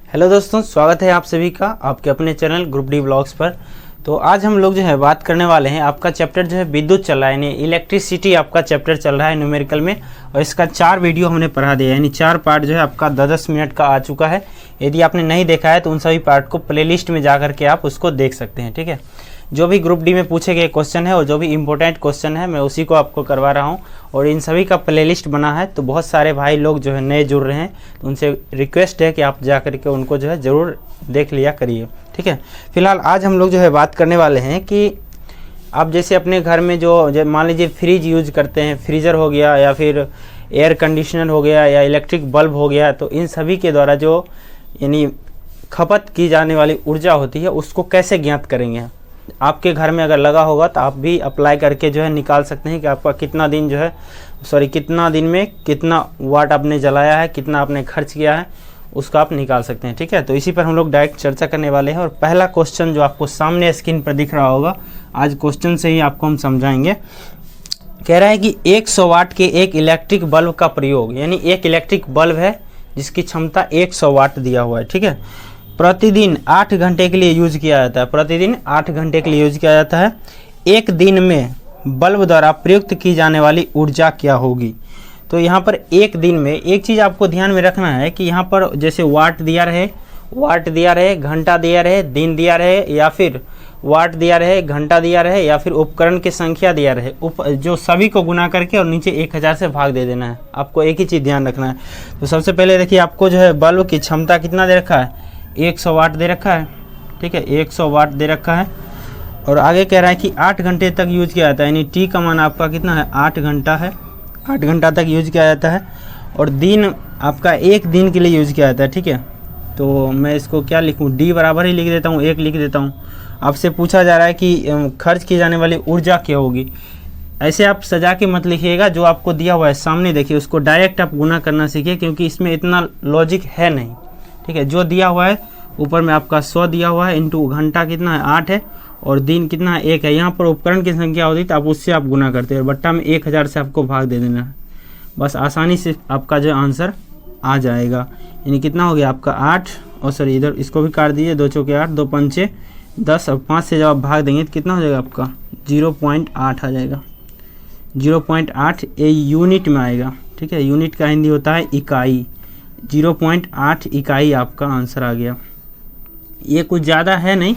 Hello दोस्तों, स्वागत है आप सभी का आपके अपने चैनल ग्रुप डी ब्लॉग्स पर। तो आज हम लोग जो है बात करने वाले हैं, आपका चैप्टर जो है विद्युत चल रहा है, यानी इलेक्ट्रिसिटी आपका चैप्टर चल रहा है न्यूमेरिकल में। और इसका 4 वीडियो हमने पढ़ा दिया, यानी 4 पार्ट जो है आपका 10-10 मिनट का आ चुका है। यदि आपने नहीं देखा है तो उन सभी पार्ट को प्लेलिस्ट में जा करके आप उसको देख सकते हैं। ठीक है, जो भी ग्रुप डी में पूछे गए क्वेश्चन है और जो भी इम्पोर्टेंट क्वेश्चन है मैं उसी को आपको करवा रहा हूं। और इन सभी का प्लेलिस्ट बना है, तो बहुत सारे भाई लोग जो है नए जुड़ रहे हैं, तो उनसे रिक्वेस्ट है कि आप जा करके उनको जो है ज़रूर देख लिया करिए। ठीक है, फिलहाल आज हम लोग जो है बात करने वाले हैं कि आप जैसे अपने घर में जो मान लीजिए फ्रिज यूज करते हैं, फ्रीज़र हो गया या फिर एयर कंडीशनर हो गया या इलेक्ट्रिक बल्ब हो गया, तो इन सभी के द्वारा जो यानी खपत की जाने वाली ऊर्जा होती है उसको कैसे ज्ञात करेंगे। आपके घर में अगर लगा होगा तो आप भी अप्लाई करके जो है निकाल सकते हैं कि आपका कितना दिन जो है कितना दिन में कितना वाट आपने जलाया है, कितना आपने खर्च किया है, उसका आप निकाल सकते हैं। ठीक है, तो इसी पर हम लोग डायरेक्ट चर्चा करने वाले हैं। और पहला क्वेश्चन जो आपको सामने स्क्रीन पर दिख रहा होगा, आज क्वेश्चन से ही आपको हम समझाएंगे। कह रहा है कि 100 वाट के एक इलेक्ट्रिक बल्ब का प्रयोग, यानी एक इलेक्ट्रिक बल्ब है जिसकी क्षमता 100 वाट दिया हुआ है। ठीक है, प्रतिदिन 8 घंटे के लिए यूज किया जाता है, प्रतिदिन 8 घंटे के लिए यूज किया जाता है। एक दिन में बल्ब द्वारा प्रयुक्त की जाने वाली ऊर्जा क्या होगी। तो यहाँ पर एक दिन में एक चीज़ आपको ध्यान में रखना है कि यहाँ पर जैसे वाट दिया रहे, घंटा दिया रहे, दिन दिया रहे, या फिर वाट दिया रहे, घंटा दिया रहे, या फिर उपकरण की संख्या दिया रहे, जो सभी को गुना करके और नीचे 1000 से भाग दे देना है। आपको एक ही चीज़ ध्यान रखना है। तो सबसे पहले देखिए, आपको जो है बल्ब की क्षमता कितना दे रखा है, 100 वाट दे रखा है। ठीक है, 100 वाट दे रखा है। और आगे कह रहा है कि 8 घंटे तक यूज किया जाता है, यानी टी का मान आपका कितना है, 8 घंटा है। 8 घंटा तक यूज किया जाता है। और दिन आपका एक दिन के लिए यूज किया जाता है। ठीक है, तो मैं इसको क्या लिखूं, डी बराबर ही लिख देता हूं, 1 लिख देता हूं। आपसे पूछा जा रहा है कि खर्च की जाने वाली ऊर्जा क्या होगी। ऐसे आप सजा के मत लिखिएगा, जो आपको दिया हुआ है सामने देखिए उसको डायरेक्ट आप गुना करना सीखिए, क्योंकि इसमें इतना लॉजिक है नहीं। ठीक है, जो दिया हुआ है ऊपर में आपका 100 दिया हुआ है, इंटू घंटा कितना है 8 है, और दिन कितना है 1 है। यहाँ पर उपकरण की संख्या होती तो आप उससे आप गुना करते हैं, बट्टा में 1000 से आपको भाग दे देना है। बस आसानी से आपका जो आंसर आ जाएगा। यानी कितना हो गया आपका 8, और सॉरी इधर इसको भी काट दीजिए, 2 चौके 8, 2 पंचे 10, और 5 से जब आप भाग देंगे तो कितना हो जाएगा आपका 0.8 आ जाएगा। 0.8 ये यूनिट में आएगा। ठीक है, यूनिट का हिंदी होता है इकाई। 0.8 इकाई आपका आंसर आ गया। ये कुछ ज़्यादा है नहीं,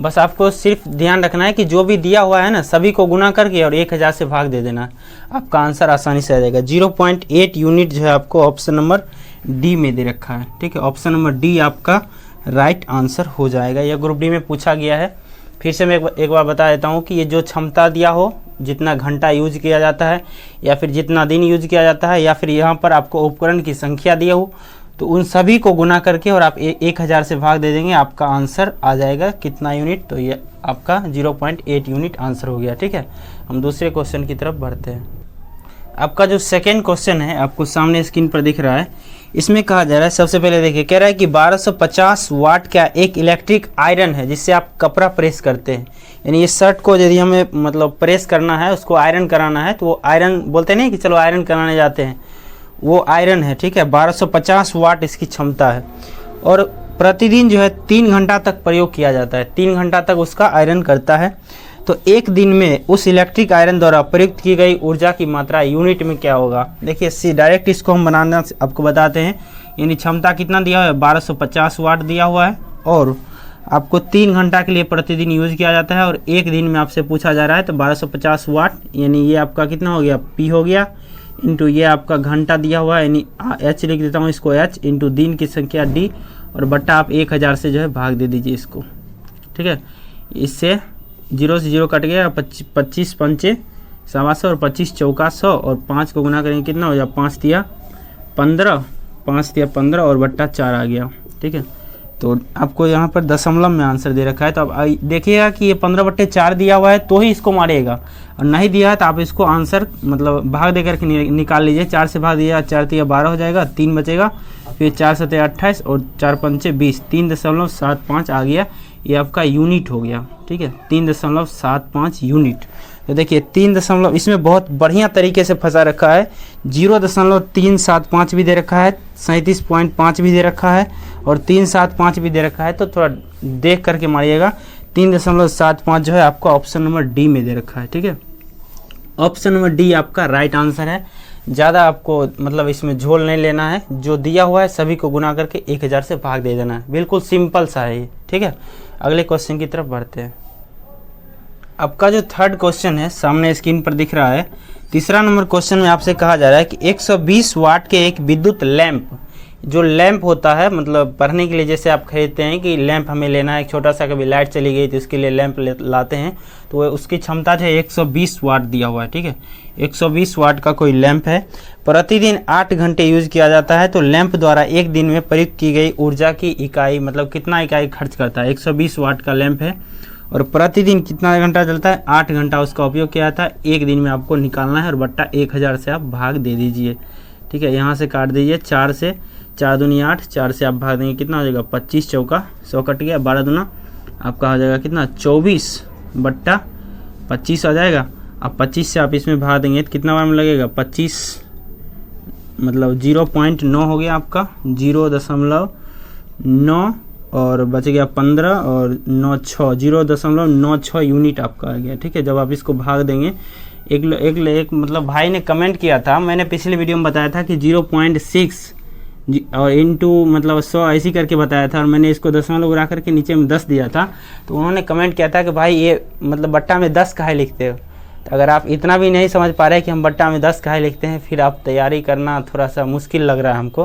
बस आपको सिर्फ ध्यान रखना है कि जो भी दिया हुआ है ना सभी को गुना करके और 1000 से भाग दे देना, आपका आंसर आसानी से आ जाएगा। 0.8 यूनिट जो है आपको ऑप्शन नंबर डी में दे रखा है। ठीक है, ऑप्शन नंबर डी आपका राइट आंसर हो जाएगा। यह ग्रुप डी में पूछा गया है। फिर से मैं एक बार बता देता हूँ कि ये जो क्षमता दिया हो, जितना घंटा यूज किया जाता है या फिर जितना दिन यूज किया जाता है, या फिर यहाँ पर आपको उपकरण की संख्या दिया हो, तो उन सभी को गुना करके और आप 1000 से भाग दे देंगे, आपका आंसर आ जाएगा कितना यूनिट। तो ये आपका 0.8 यूनिट आंसर हो गया। ठीक है, हम दूसरे क्वेश्चन की तरफ बढ़ते हैं। आपका जो सेकेंड क्वेश्चन है आपको सामने स्क्रीन पर दिख रहा है। इसमें कहा जा रहा है, सबसे पहले देखिए, कह रहा है कि 1250 वाट का एक इलेक्ट्रिक आयरन है जिससे आप कपड़ा प्रेस करते हैं। यानी ये शर्ट को यदि हमें मतलब प्रेस करना है, उसको आयरन कराना है, तो वो आयरन बोलते नहीं कि चलो आयरन कराने जाते हैं, वो आयरन है। ठीक है, 1250 वाट इसकी क्षमता है। और प्रतिदिन जो है 3 घंटा तक प्रयोग किया जाता है, 3 घंटा तक उसका आयरन करता है। तो एक दिन में उस इलेक्ट्रिक आयरन द्वारा प्रयुक्त की गई ऊर्जा की मात्रा यूनिट में क्या होगा। देखिए डायरेक्ट इसको हम बनाना आपको बताते हैं। यानी क्षमता कितना दिया हुआ है, 1250 वाट दिया हुआ है, और आपको 3 घंटा के लिए प्रतिदिन यूज किया जाता है, और एक दिन में आपसे पूछा जा रहा है। तो 1250 वाट यानी ये आपका कितना हो गया, पी हो गया, इंटू ये आपका घंटा दिया हुआ है, यानी एच लिख देता हूँ इसको, एच, इंटू दिन की संख्या डी, और बट्टा आप 1000 से जो है भाग दे दीजिए इसको। ठीक है, इससे 0 से 0 कट गया, 25 पंचे 125 और 25 चौका 100, और 5 को गुना करेंगे कितना हो जाए, 5 दिया 15, 5 दिया 15, और बट्टा 4 आ गया। ठीक है, तो आपको यहाँ पर दशमलव में आंसर दे रखा है। तो अब देखिएगा कि ये 15/4 दिया हुआ है तो ही इसको मारिएगा, और नहीं दिया है तो आप इसको आंसर मतलब भाग दे करके निकाल लीजिए। 4 से भाग दीजिएगा, 4 3 12 हो जाएगा, 3 बचेगा, फिर 4 7 28 और 4 5 20, 3.75 आ गया। ये आपका यूनिट हो गया। ठीक है, 3.75 यूनिट। तो देखिए 3 दशमलव इसमें बहुत बढ़िया तरीके से फंसा रखा है। 0.375 भी दे रखा है, 37.5 भी दे रखा है और 375 भी दे रखा है। तो थोड़ा देख करके मारिएगा। 3.75 जो है आपका ऑप्शन नंबर डी में दे रखा है। ठीक है, ऑप्शन नंबर डी आपका राइट आंसर है। ज़्यादा आपको मतलब इसमें झोल नहीं लेना है, जो दिया हुआ है सभी को गुना करके 1000 से भाग दे देना है। बिल्कुल सिंपल सा है ये। ठीक है, अगले क्वेश्चन की तरफ बढ़ते हैं। आपका जो थर्ड क्वेश्चन है सामने स्क्रीन पर दिख रहा है। तीसरा नंबर क्वेश्चन में आपसे कहा जा रहा है कि 120 वाट के एक विद्युत लैंप, जो लैंप होता है मतलब पढ़ने के लिए जैसे आप खरीदते हैं कि लैंप हमें लेना है, एक छोटा सा कभी लाइट चली गई तो इसके लिए लैंप लाते हैं, तो उसकी क्षमता जो है 120 वाट दिया हुआ है। ठीक है, 120 वाट का कोई लैंप है, प्रतिदिन 8 घंटे यूज किया जाता है। तो लैंप द्वारा एक दिन में प्रयुक्त की गई ऊर्जा की इकाई मतलब कितना इकाई खर्च करता है। 120 वाट का लैंप है और प्रतिदिन कितना घंटा चलता है, 8 घंटा उसका उपयोग किया जाता है। एक दिन में आपको निकालना है और बट्टा 1000 से आप भाग दे दीजिए। ठीक है, यहाँ से काट दीजिए 4 से, 4 दूनी 8, 4 से आप भाग देंगे कितना हो जाएगा 25 चौका 100 कट गया, 12 दूना आपका हो जाएगा कितना 24 बट्टा 25 आ जाएगा। अब 25 से आप इसमें भाग देंगे तो कितना बार में लगेगा 25 मतलब 0.9 हो गया आपका, 0.9 और बच गया 15 और 9 6 0.96 यूनिट आपका आ गया। ठीक है, जब आप इसको भाग देंगे एक मतलब भाई ने कमेंट किया था, मैंने पिछले वीडियो में बताया था कि 0.6 और इंटू मतलब 100 ऐसी करके बताया था और मैंने इसको दशमलव उड़ा करके नीचे में 10 दिया था। तो उन्होंने कमेंट किया था कि भाई ये मतलब बट्टा में 10 काहे लिखते हो। तो अगर आप इतना भी नहीं समझ पा रहे कि हम बट्टा में 10 काहे लिखते हैं, फिर आप तैयारी करना थोड़ा सा मुश्किल लग रहा है हमको,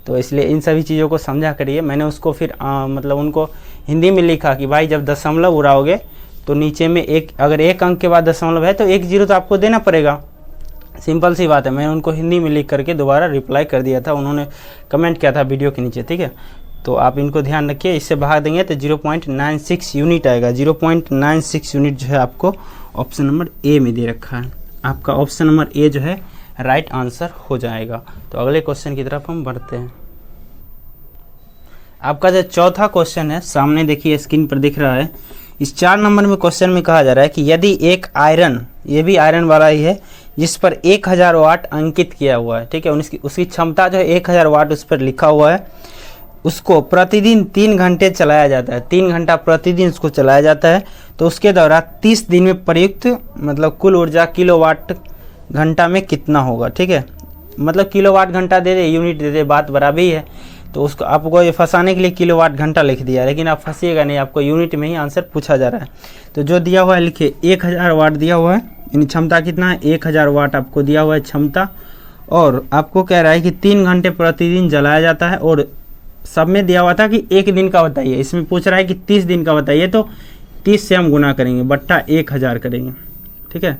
तो इसलिए इन सभी चीज़ों को समझा करिए। मैंने उसको फिर मतलब उनको हिंदी में लिखा कि भाई जब दशमलव उड़ाओगे तो नीचे में अगर एक अंक के बाद दशमलव है तो 1 0 तो आपको देना पड़ेगा। सिंपल सी बात है। मैंने उनको हिंदी में लिख करके दोबारा रिप्लाई कर दिया था, उन्होंने कमेंट किया था वीडियो के नीचे। ठीक है, तो आप इनको ध्यान रखिए। इससे भाग देंगे तो 0.96 यूनिट आएगा। 0.96 यूनिट जो है आपको ऑप्शन नंबर ए में दे रखा है। आपका ऑप्शन नंबर ए जो है राइट आंसर हो जाएगा। तो अगले क्वेश्चन की तरफ हम बढ़ते हैं। आपका जो चौथा क्वेश्चन है सामने देखिए स्क्रीन पर दिख रहा है। इस 4 नंबर में क्वेश्चन में कहा जा रहा है कि यदि एक आयरन, ये भी आयरन वाला ही है, जिस पर 1000 वाट अंकित किया हुआ है। ठीक है, उसकी क्षमता जो है 1000 वाट उस पर लिखा हुआ है, उसको प्रतिदिन 3 घंटे चलाया जाता है। 3 घंटा प्रतिदिन उसको चलाया जाता है। तो उसके दौरान 30 दिन में प्रयुक्त मतलब कुल ऊर्जा किलोवाट घंटा में कितना होगा। ठीक है, मतलब किलोवाट घंटा दे दे, यूनिट दे दे, बात बराबर ही है। तो उसको आपको ये फंसाने के लिए किलोवाट घंटा लिख दिया, लेकिन आप फंसिएगा नहीं, आपको यूनिट में ही आंसर पूछा जा रहा है। तो जो दिया हुआ है लिखिए 1000 वाट दिया हुआ है, यानी क्षमता कितना है 1000 वाट आपको दिया हुआ है क्षमता। और आपको कह रहा है कि 3 घंटे प्रतिदिन जलाया जाता है। और सब में दिया हुआ था कि 1 दिन का बताइए, इसमें पूछ रहा है कि 30 दिन का बताइए। तो 30 से हम गुना करेंगे, बट्टा 1000 करेंगे। ठीक है,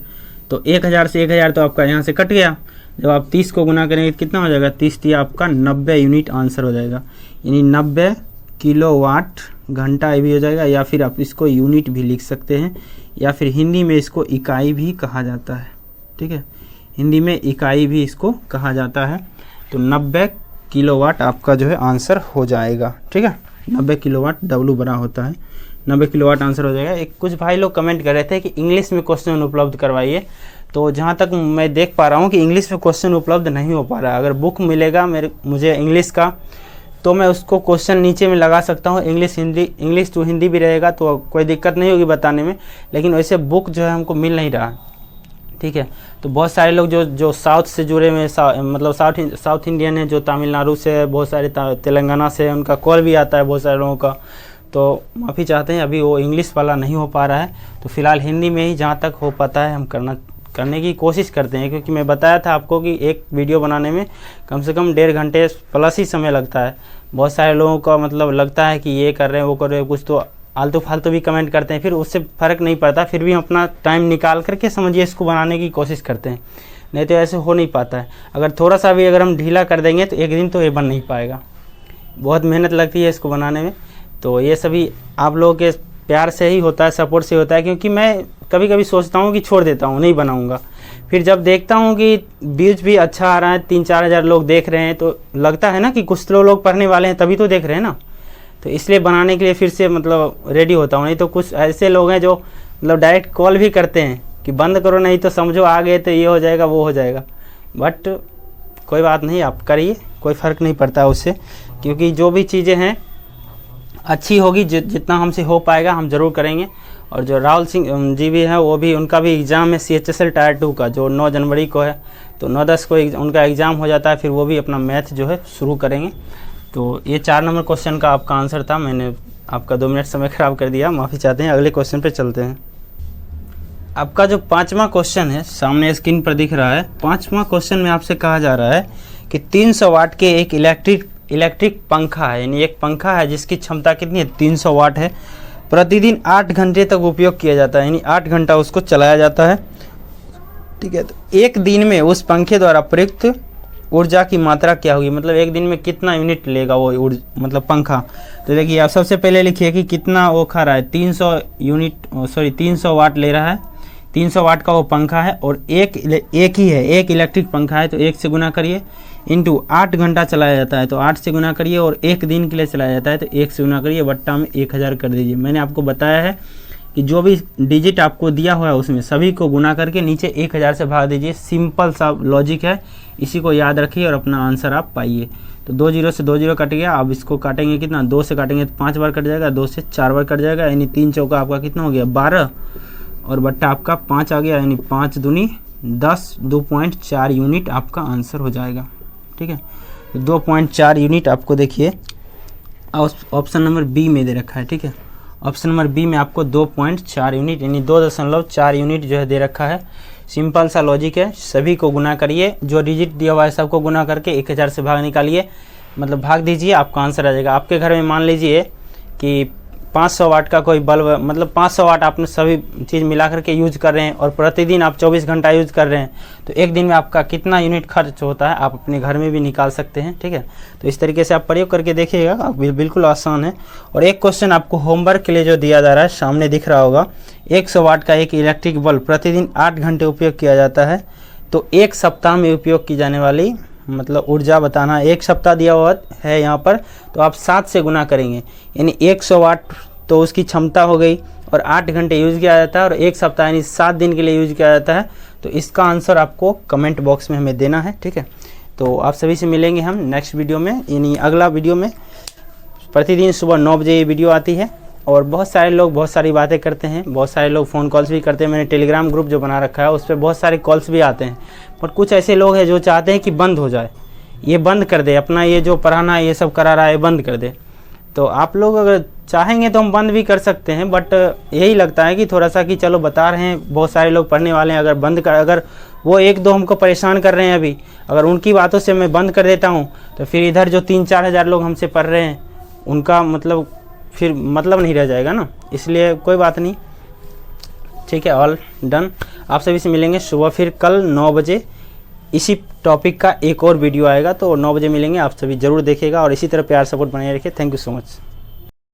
तो 1000 से 1000 तो आपका यहाँ से कट गया। जब आप 30 को गुना करेंगे तो कितना हो जाएगा, 30 दिया आपका 90 यूनिट आंसर हो जाएगा, यानी 90 किलोवाट घंटा भी हो जाएगा। या फिर आप इसको यूनिट भी लिख सकते हैं, या फिर हिंदी में इसको इकाई भी कहा जाता है। ठीक है, हिंदी में इकाई भी इसको कहा जाता है। तो 90 किलोवाट आपका जो है आंसर हो जाएगा। ठीक है, 90 किलोवाट W बड़ा होता है, 90 किलोवाट आंसर हो जाएगा। कुछ भाई लोग कमेंट कर रहे थे कि इंग्लिश में क्वेश्चन उपलब्ध करवाइए। तो जहाँ तक मैं देख पा रहा हूँ कि इंग्लिश में क्वेश्चन उपलब्ध नहीं हो पा रहा है। अगर बुक मिलेगा मुझे इंग्लिश का तो मैं उसको क्वेश्चन नीचे में लगा सकता हूँ। इंग्लिश टू हिंदी भी रहेगा तो कोई दिक्कत नहीं होगी बताने में, लेकिन वैसे बुक जो है हमको मिल नहीं रहा। ठीक है, तो बहुत सारे लोग जो साउथ से जुड़े हुए मतलब साउथ इंडियन है, जो तमिलनाडु से है, बहुत सारे तेलंगाना से, उनका कॉल भी आता है बहुत सारे लोगों का। तो माफ़ी चाहते हैं, अभी वो इंग्लिश वाला नहीं हो पा रहा है। तो फिलहाल हिंदी में ही जहाँ तक हो पाता है हम करने की कोशिश करते हैं, क्योंकि मैं बताया था आपको कि एक वीडियो बनाने में कम से कम 1.5 घंटे प्लस ही समय लगता है। बहुत सारे लोगों का मतलब लगता है कि ये कर रहे हैं वो कर रहे हैं, कुछ तो आलतू फालतू भी कमेंट करते हैं, फिर उससे फ़र्क नहीं पड़ता। फिर भी हम अपना टाइम निकाल करके समझिए इसको बनाने की कोशिश करते हैं, नहीं तो ऐसे हो नहीं पाता है। अगर थोड़ा सा भी अगर हम ढीला कर देंगे तो एक दिन तो ये बन नहीं पाएगा, बहुत मेहनत लगती है इसको बनाने में। तो ये सभी आप लोगों के प्यार से ही होता है, सपोर्ट से होता है। क्योंकि मैं कभी कभी सोचता हूँ कि छोड़ देता हूँ, नहीं बनाऊँगा, फिर जब देखता हूँ कि व्यूज भी अच्छा आ रहा है, 3-4 हज़ार लोग देख रहे हैं, तो लगता है ना कि कुछ तो लोग पढ़ने वाले हैं तभी तो देख रहे हैं ना। तो इसलिए बनाने के लिए फिर से मतलब रेडी होता हूँ। नहीं तो कुछ ऐसे लोग हैं जो मतलब डायरेक्ट कॉल भी करते हैं कि बंद करो नहीं तो समझो आ गए तो ये हो जाएगा वो हो जाएगा, बट कोई बात नहीं, आप करिए, कोई फ़र्क नहीं पड़ता उससे, क्योंकि जो भी चीज़ें हैं अच्छी होगी, जितना हमसे हो पाएगा हम ज़रूर करेंगे। और जो राहुल सिंह जी भी हैं वो भी, उनका भी एग्ज़ाम है CHSL टायर 2 का, जो 9 जनवरी को है, तो 9-10 को उनका एग्ज़ाम हो जाता है, फिर वो भी अपना मैथ जो है शुरू करेंगे। तो ये 4 नंबर क्वेश्चन का आपका आंसर था, मैंने आपका 2 मिनट समय ख़राब कर दिया, माफ़ी चाहते हैं। अगले क्वेश्चन पे चलते हैं। आपका जो 5वां क्वेश्चन है सामने स्क्रीन पर दिख रहा है। 5वां क्वेश्चन में आपसे कहा जा रहा है कि 300 वाट के एक इलेक्ट्रिक पंखा है, यानी एक पंखा है जिसकी क्षमता कितनी है, 300 वाट है, प्रतिदिन 8 घंटे तक उपयोग किया जाता है, यानी 8 घंटा उसको चलाया जाता है, ठीक है। तो एक दिन में उस पंखे द्वारा प्रयुक्त ऊर्जा की मात्रा क्या होगी, मतलब एक दिन में कितना यूनिट लेगा वो मतलब पंखा। तो देखिए आप सबसे पहले लिखिए कि कितना वो खा रहा है, 300 वाट ले रहा है, 300 वाट का वो पंखा है, और एक ही है, एक इलेक्ट्रिक पंखा है, तो 1 से गुना करिए, इंटू 8 घंटा चलाया जाता है तो 8 से गुना करिए, और एक दिन के लिए चलाया जाता है तो 1 से गुना करिए, बट्टा में 1000 कर दीजिए। मैंने आपको बताया है कि जो भी डिजिट आपको दिया हुआ है उसमें सभी को गुना करके नीचे 1000 से भाग दीजिए। सिंपल सा लॉजिक है, इसी को याद रखिए और अपना आंसर आप पाइए। तो 2 0 से 2 0 कट गया, अब इसको काटेंगे कितना, 2 से काटेंगे तो 5 बार कट जाएगा, 2 से 4 बार कट जाएगा, यानी 3 चौका आपका कितना हो गया 12, और बट्टा आपका 5 आ गया, यानी 5 दूनी 10, 2.4 यूनिट आपका आंसर हो जाएगा, ठीक है। तो 2.4 यूनिट आपको देखिए ऑप्शन नंबर बी में दे रखा है, ठीक है। ऑप्शन नंबर बी में आपको 2.4 यूनिट यानी 2.4 यूनिट जो है दे रखा है। सिंपल सा लॉजिक है, सभी को गुना करिए, जो डिजिट दिया हुआ है सबको गुना करके 1000 से भाग निकालिए, मतलब भाग दीजिए, आपका आंसर आ जाएगा। आपके घर में मान लीजिए कि 500 वाट का कोई बल्ब, मतलब 500 वाट आपने सभी चीज़ मिला करके यूज कर रहे हैं और प्रतिदिन आप 24 घंटा यूज कर रहे हैं, तो एक दिन में आपका कितना यूनिट खर्च होता है आप अपने घर में भी निकाल सकते हैं, ठीक है। तो इस तरीके से आप प्रयोग करके देखिएगा, बिल्कुल आसान है। और एक क्वेश्चन आपको होमवर्क के लिए जो दिया जा रहा है सामने दिख रहा होगा, 100 वाट का एक इलेक्ट्रिक बल्ब प्रतिदिन 8 घंटे उपयोग किया जाता है, तो एक सप्ताह में उपयोग की जाने वाली मतलब ऊर्जा बताना। एक सप्ताह दिया हुआ है यहाँ पर, तो आप 7 से गुना करेंगे, यानी 100 वाट तो उसकी क्षमता हो गई, और 8 घंटे यूज़ किया जाता है, और एक सप्ताह यानी 7 दिन के लिए यूज़ किया जाता है। तो इसका आंसर आपको कमेंट बॉक्स में हमें देना है, ठीक है। तो आप सभी से मिलेंगे हम नेक्स्ट वीडियो में, यानी अगला वीडियो में। प्रतिदिन सुबह 9 बजे ये वीडियो आती है, और बहुत सारे लोग बहुत सारी बातें करते हैं, बहुत सारे लोग फ़ोन कॉल्स भी करते हैं। मैंने टेलीग्राम ग्रुप जो बना रखा है उस पर बहुत सारे कॉल्स भी आते हैं, पर कुछ ऐसे लोग हैं जो चाहते हैं कि बंद हो जाए, ये बंद कर दे, अपना ये जो पढ़ाना ये सब करा रहा है बंद कर दे। तो आप लोग अगर चाहेंगे तो हम बंद भी कर सकते हैं, बट यही लगता है कि थोड़ा सा कि चलो बता रहे हैं, बहुत सारे लोग पढ़ने वाले हैं, अगर बंद कर, अगर वो 1-2 हमको परेशान कर रहे हैं अभी, अगर उनकी बातों से मैं बंद कर देता हूँ तो फिर इधर जो 3-4 हज़ार लोग हमसे पढ़ रहे हैं उनका मतलब फिर मतलब नहीं रह जाएगा ना, इसलिए कोई बात नहीं, ठीक है। All done. आप सभी से मिलेंगे सुबह फिर कल 9 बजे, इसी टॉपिक का एक और वीडियो आएगा, तो 9 बजे मिलेंगे। आप सभी जरूर देखिएगा और इसी तरह प्यार सपोर्ट बनाए रखिए। Thank you so much.